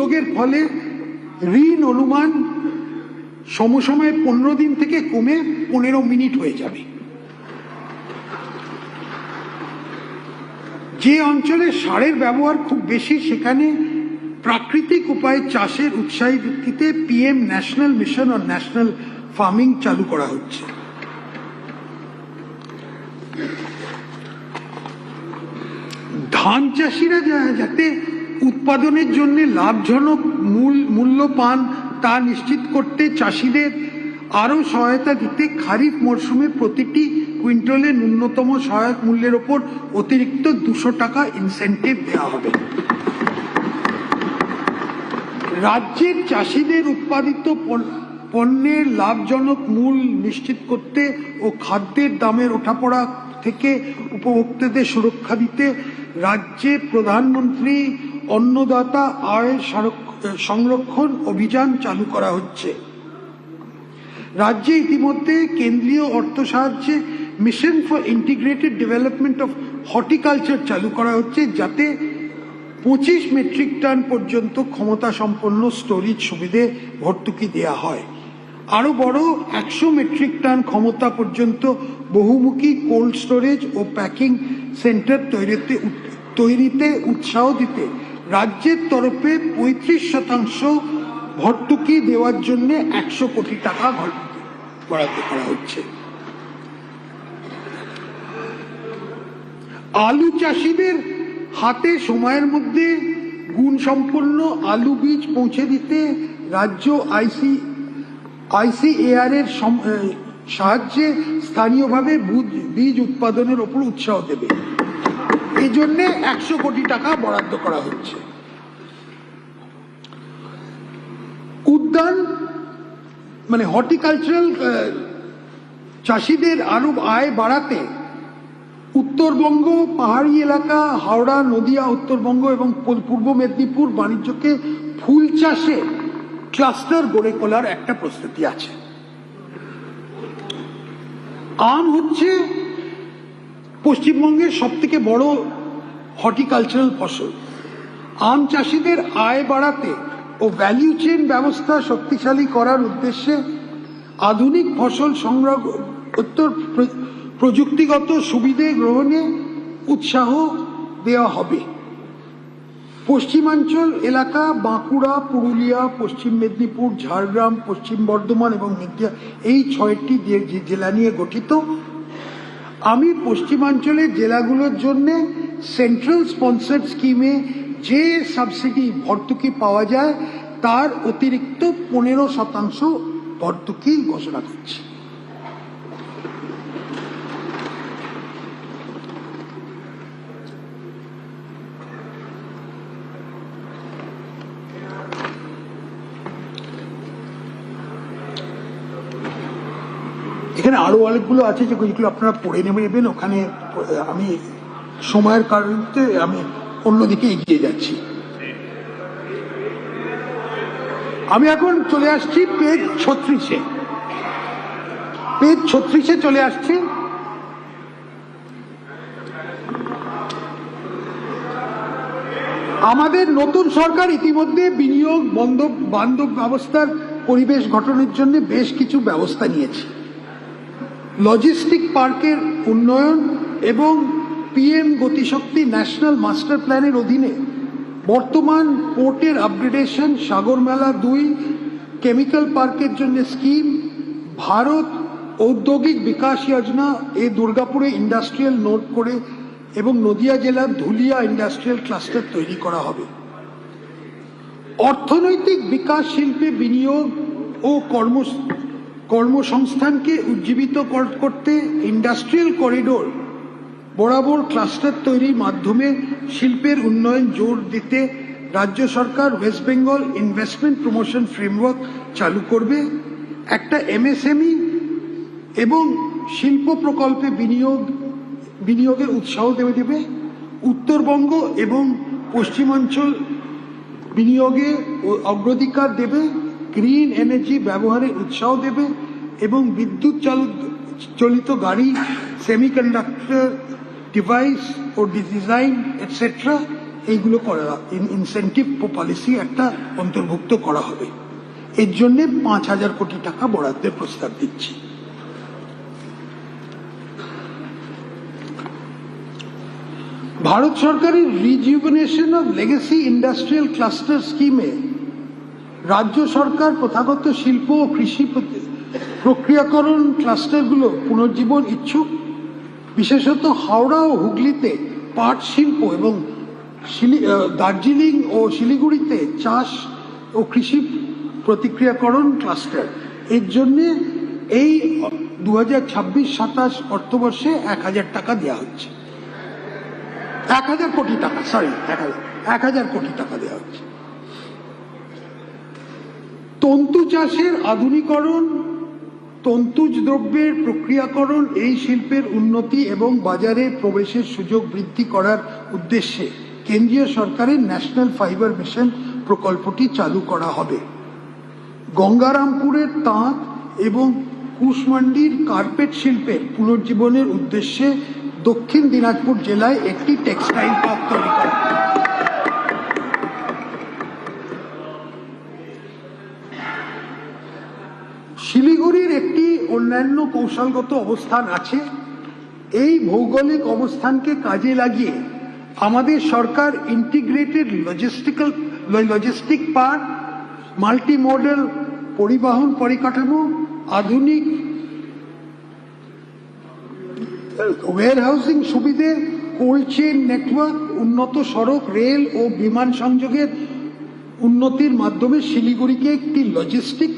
উদ্যোগের ফলে ঋণ অনুমান সমসময়ে 15 দিন থেকে কমে 15 মিনিট হয়ে যাবে। যে অঞ্চলে সারের ব্যবহার খুব বেশি সেখানে প্রাকৃতিক উপায়ে চাষের উৎসাহী ভিত্তিতে PM ন্যাশনাল মিশন ও ন্যাশনাল ফার্মিং চালু করা হচ্ছে। ধান চাষিরা যাতে উৎপাদনের জন্য লাভজনক মূল্য পান তা নিশ্চিত করতে চাষিদের আরও সহায়তা দিতে খারিফ মরশুমে প্রতিটি কুইন্টালে ন্যূনতম সহায়ক মূল্যের ওপর অতিরিক্ত 200 টাকা ইনসেন্টিভ দেওয়া হবে। রাজ্যের চাষিদের উৎপাদিত পণ্যের লাভজনক মূল্য নিশ্চিত করতে ও খাদ্যের দামের ওঠাপড়া থেকে উপভোক্তাদের সুরক্ষা দিতে রাজ্যে প্রধানমন্ত্রী অন্নদাতা আয় সংরক্ষণ অভিযান চালু করা হচ্ছে। রাজ্যে ইতিমধ্যে কেন্দ্রীয় অর্থ সাহায্যে mission for integrated development of horticulture চালু করা হচ্ছে, যাতে 25 মেট্রিক টন পর্যন্ত ক্ষমতা সম্পন্ন স্টোরেজ সুবিধে ভর্তুকি দেওয়া হয়। আরো বড় 100 মেট্রিক টন ক্ষমতা পর্যন্ত বহুমুখী কোল্ড স্টোরেজ ও প্যাকিং সেন্টার তৈরিতে উৎসাহ দিতে রাজ্যের তরফে 35% ভর্তুকি দেওয়ার জন্য 100 কোটি টাকা বরাদ্দ করা হচ্ছে। আলু চাষিদের হাতে সময়ের মধ্যে গুণসম্পন্ন আলু বীজ পৌঁছে দিতে রাজ্য ICAR এর সাহায্যে স্থানীয়ভাবে বীজ উৎপাদনের ওপর উৎসাহ দেবে। এই জন্য 100 কোটি টাকা বরাদ্দ করা হচ্ছে। উদ্যান মানে হর্টিকালচারাল চাষিদের আরো আয় বাড়াতে উত্তরবঙ্গ পাহাড়ি এলাকা, হাওড়া, নদিয়া, উত্তরবঙ্গ এবং পূর্ব মেদিনীপুর বাণিজ্যকে ফুল চাষে ক্লাস্টার গড়ে তোলার একটা প্রস্তুতি আছে। আম হচ্ছে পশ্চিমবঙ্গের সবথেকে বড় হর্টিকালচারাল ফসল। আম চাষিদের আয় বাড়াতে ও ভ্যালু চেইন ব্যবস্থা শক্তিশালী করার উদ্দেশ্যে আধুনিক ফসল সংগ্রহ প্রযুক্তিগত সুবিধে গ্রহণে উৎসাহ দেওয়া হবে। পশ্চিমাঞ্চল এলাকা বাঁকুড়া, পুরুলিয়া, পশ্চিম মেদিনীপুর, ঝাড়গ্রাম, পশ্চিম বর্ধমান এবং নদিয়া এই 6টি জেলা নিয়ে গঠিত। আমি পশ্চিমাঞ্চলের জেলাগুলোর জন্য সেন্ট্রাল স্পন্সর্ড স্কিমে যে সাবসিডি ভর্তুকি পাওয়া যায় তার অতিরিক্ত 15% ভর্তুকি ঘোষণা করছি। এখানে আরো অনেকগুলো আছে যেগুলো আপনারা পড়ে নেবেন। ওখানে আমি সময়ের কারণে আমি অন্যদিকে এগিয়ে যাচ্ছি। আমি এখন চলে আসছি পেজ 36-এ। পেজ 36-এ চলে আসছি। আমাদের নতুন সরকার ইতিমধ্যে বিনিয়োগ বান্ধব ব্যবস্থার পরিবেশ গঠনের জন্য বেশ কিছু ব্যবস্থা নিয়েছে। লজিস্টিক পার্কের উন্নয়ন এবং PM গতিশক্তি ন্যাশনাল মাস্টার প্ল্যানের অধীনে বর্তমান পোর্টের আপগ্রেডেশন, সাগরমেলা 2 কেমিক্যাল পার্কের জন্য স্কিম, ভারত ঔদ্যোগিক বিকাশ যোজনা এ দুর্গাপুরে ইন্ডাস্ট্রিয়াল নোড করে এবং নদিয়া জেলার ধুলিয়া ইন্ডাস্ট্রিয়াল ক্লাস্টার তৈরি করা হবে। অর্থনৈতিক বিকাশ, শিল্পে বিনিয়োগ ও কর্মসংস্থানকে উজ্জীবিত করতে ইন্ডাস্ট্রিয়াল করিডোর বরাবর ক্লাস্টার তৈরির মাধ্যমে শিল্পের উন্নয়ন জোর দিতে রাজ্য সরকার West Bengal Investment Promotion Framework চালু করবে। একটা MSME এবং শিল্প প্রকল্পে বিনিয়োগে উৎসাহ দেবে। উত্তরবঙ্গ এবং পশ্চিমাঞ্চল বিনিয়োগে অগ্রাধিকার দেবে। গ্রিন এনার্জি ব্যবহারে উৎসাহ দেবে এবং বিদ্যুৎ চালিত গাড়ি, সেমিকন্ডাক্টর ডিভাইস ও ডিজাইন এটসেট্রা এইগুলো করা, ইনসেন্টিভ পলিসি একটা অন্তর্ভুক্ত করা হবে। এর জন্য 5,000 কোটি টাকা বরাদ্দের প্রস্তাব দিচ্ছি। ভারত সরকারের rejuvenation of legacy industrial cluster স্কিমে রাজ্য সরকার প্রথাগত শিল্প ও কৃষি প্রক্রিয়াকরণ ক্লাস্টারগুলো পুনর্জীবন ইচ্ছুক। বিশেষত হাওড়া ও হুগলিতে পাট শিল্প এবং দার্জিলিং ও শিলিগুড়িতে চাষ ও কৃষি প্রতিক্রিয়াকরণ ক্লাস্টার। এর জন্যে এই 2026-27 অর্থবর্ষে 1,000 টাকা দেওয়া হচ্ছে। 1,000 কোটি টাকা, সরি 1,000 কোটি টাকা দেওয়া হচ্ছে। তন্তু চাষের আধুনিকরণ, তন্তুজ দ্রব্যের প্রক্রিয়াকরণ, এই শিল্পের উন্নতি এবং বাজারে প্রবেশের সুযোগ বৃদ্ধি করার উদ্দেশ্যে কেন্দ্রীয় সরকারের ন্যাশনাল ফাইবার মিশন প্রকল্পটি চালু করা হবে। গঙ্গারামপুরের তাঁত এবং কুশমান্ডির কার্পেট শিল্পের পুনর্জীবনের উদ্দেশ্যে দক্ষিণ দিনাজপুর জেলায় একটি টেক্সটাইল পার্ক তৈরি করা। শিলিগুড়ির একটি অন্যান্য কৌশলগত অবস্থান আছে। এই ভৌগোলিক অবস্থানকে কাজে লাগিয়ে আমাদের সরকার ইন্টিগ্রেটেড লজিস্টিক পার্ক, মাল্টিমোডাল পরিবহন পরিকাঠামো, আধুনিক ওয়্যারহাউসিং সুবিধে, কোল্ড চেইন নেটওয়ার্ক, উন্নত সড়ক, রেল ও বিমান সংযোগের উন্নতির মাধ্যমে শিলিগুড়িকে একটি লজিস্টিক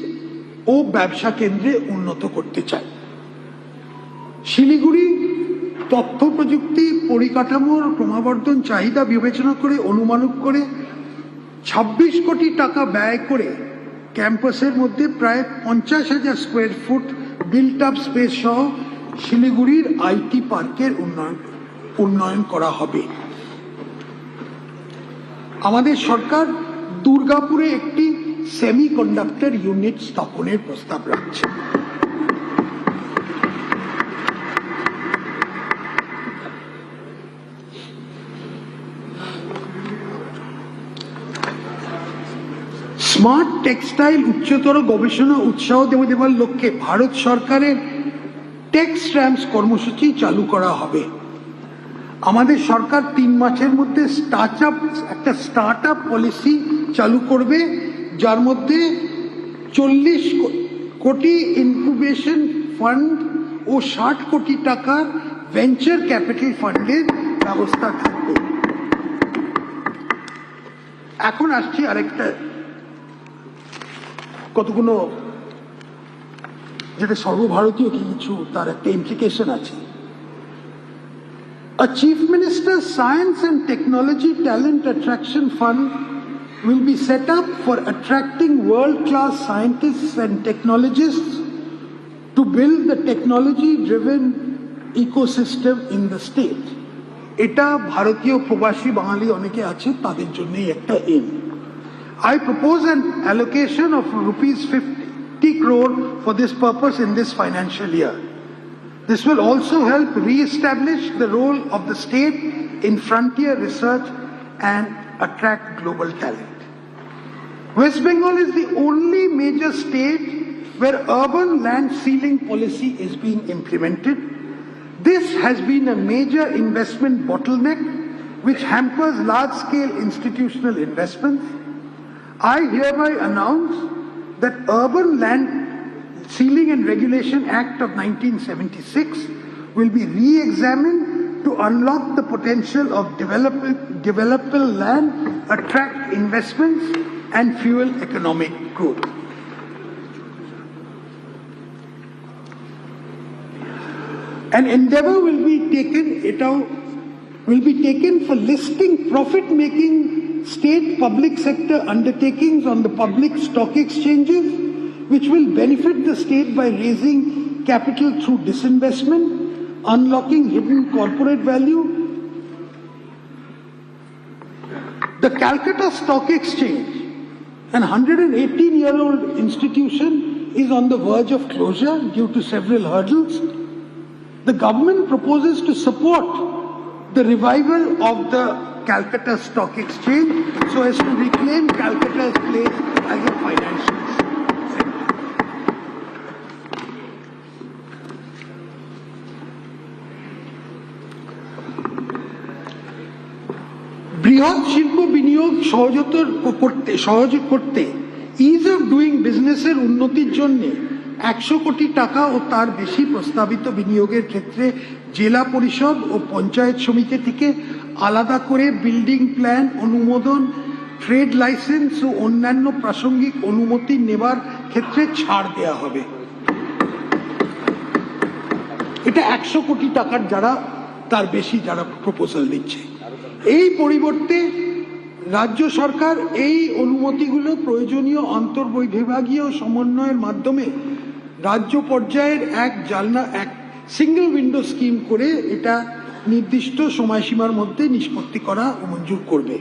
ও ব্যবসা কেন্দ্রে উন্নত করতে চায়। শিলিগুড়ি তথ্য প্রযুক্তি পরিকাঠামোর ক্রমবর্ধমান চাহিদা বিবেচনা করে অনুমানিক করে 26 কোটি টাকা ব্যয় করে ক্যাম্পাসের মধ্যে প্রায় 50,000 square foot built up space সহ শিলিগুড়ির আইটি পার্কের উন্নয়ন করা হবে। আমাদের সরকার দুর্গাপুরে একটি সেমিকন্ডাক্টর ইউনিট স্থাপনের প্রস্তাব রাখছে। স্মার্ট টেক্সটাইল উচ্চতর গবেষণা উৎসাহ দেওয়ার লক্ষ্যে ভারত সরকারের টেক্সট্রামস কর্মসূচি চালু করা হবে। আমাদের সরকার 3 মাসের মধ্যে একটা স্টার্ট আপ পলিসি চালু করবে, যার মধ্যে 40 কোটি ইনকিউবেশন ফান্ড ও 60 কোটি টাকার ভেঞ্চার ক্যাপিটাল ফান্ডের ব্যবস্থা থাকবে। এখন আসছি আরেকটা, কতগুলো যেটা সর্বভারতীয় কিছু তার একটা ইমপ্লিকেশন আছে। A Chief Minister's Science and Technology Talent Attraction Fund will be set up for attracting world-class scientists and technologists to build the technology-driven ecosystem in the state. এটা ভারতীয় প্রবাসী বাঙালি অনেকে আছে, তাদের জন্যই একটা M. I propose an allocation of rupees 50 crore for this purpose in this financial year. This will also help re-establish the role of the state in frontier research and attract global talent. West Bengal is the only major state where urban land ceiling policy is being implemented. This has been a major investment bottleneck which hampers large-scale institutional investments. I hereby announce that Urban Land Ceiling and Regulation Act of 1976 will be re-examined to unlock the potential of developable land, attract investments and fuel economic growth. An endeavor will be taken for listing profit-making state public sector undertakings on the public stock exchanges, which will benefit the state by raising capital through disinvestment, unlocking hidden corporate value. The Calcutta Stock Exchange, an 118-year-old institution, is on the verge of closure due to several hurdles. The government proposes to support the revival of the Calcutta Stock Exchange so as to reclaim Calcutta's place as a financial center. বৃহৎ শিল্প বিনিয়োগ সহজ করতে is of doing বিজনেসের উন্নতির জন্য 100 কোটি টাকা ও তার বেশি প্রস্তাবিত বিনিয়োগের ক্ষেত্রে জেলা পরিষদ ও পঞ্চায়েত সমিতি থেকে আলাদা করে বিল্ডিং প্ল্যান অনুমোদন, ট্রেড লাইসেন্স ও অন্যান্য প্রাসঙ্গিক অনুমতি নেবার ক্ষেত্রে ছাড় দেওয়া হবে। এটা 100 কোটি টাকার যারা তার বেশি যারা প্রপোজাল দিচ্ছে। এই পরিবর্তে রাজ্য সরকার এই অনুমতিগুলো প্রয়োজনীয় আন্তঃবিভাগীয় সমন্বয়ের মাধ্যমে রাজ্য পর্যায়ের এক সিঙ্গেল উইন্ডো স্কিম করে এটা নির্দিষ্ট সময়সীমার মধ্যে নিষ্পত্তি করা ও মঞ্জুর করবে।